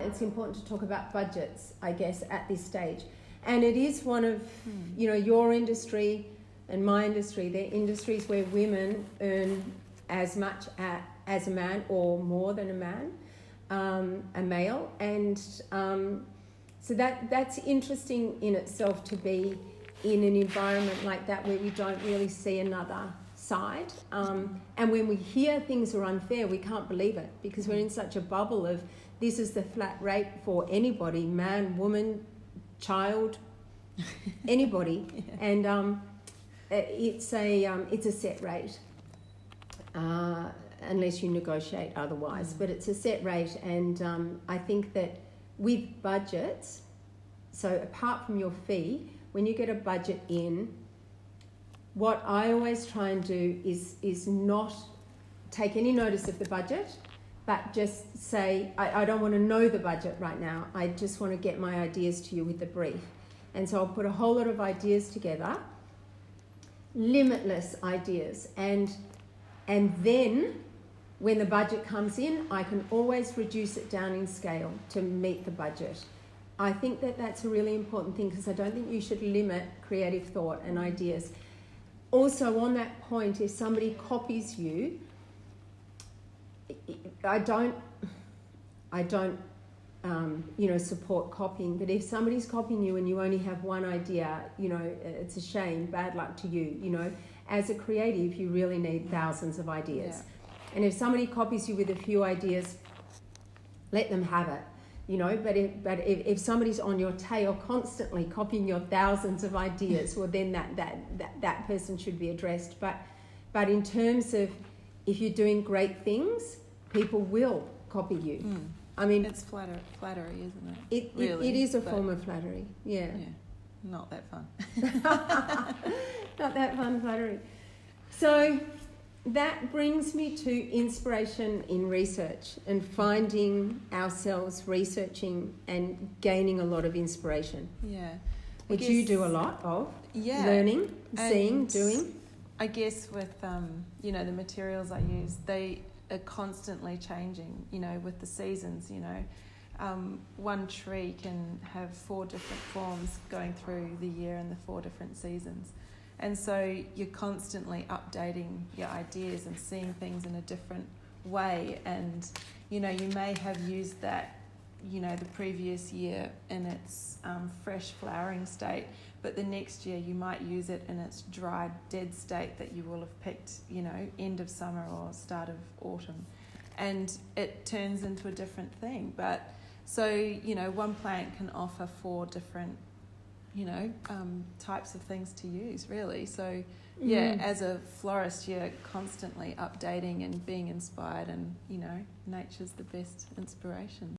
it's important to talk about budgets, I guess, at this stage. And it is one of, your industry and my industry, they're industries where women earn as much as a man or more than a man, a male. And so that's interesting in itself, to be in an environment like that where we don't really see another side. And when we hear things are unfair, we can't believe it, because we're in such a bubble of this is the flat rate for anybody, man, woman, child, anybody. Yeah. And it's a set rate, unless you negotiate otherwise. But it's a set rate, and I think that with budgets, so apart from your fee, when you get a budget in, what I always try and do is not take any notice of the budget, but just say, I don't want to know the budget right now. I just want to get my ideas to you with the brief. And so I'll put a whole lot of ideas together, limitless ideas. And then when the budget comes in, I can always reduce it down in scale to meet the budget. I think that that's a really important thing, because I don't think you should limit creative thought and ideas. Also, on that point, if somebody copies you, I don't support copying. But if somebody's copying you and you only have one idea, it's a shame. Bad luck to you. As a creative, you really need thousands of ideas. Yeah. And if somebody copies you with a few ideas, let them have it. But if somebody's on your tail constantly copying your thousands of ideas, well, then that person should be addressed. But in terms of, if you're doing great things, people will copy you. I mean, it's flattery, isn't it? It is a form of flattery. Yeah. Not that fun. Not that fun flattery. So that brings me to inspiration in research and finding ourselves researching and gaining a lot of inspiration. Yeah. Which you do a lot of. Yeah. Learning, seeing, doing. I guess with, the materials I use, they are constantly changing, with the seasons, one tree can have 4 different forms going through the year and the 4 different seasons. And so you're constantly updating your ideas and seeing things in a different way. And, you may have used that, the previous year in its fresh flowering state, but the next year you might use it in its dried, dead state that you will have picked, end of summer or start of autumn. And it turns into a different thing. But so, one plant can offer 4 different types of things to use, really. So, as a florist, you're constantly updating and being inspired, and, nature's the best inspiration.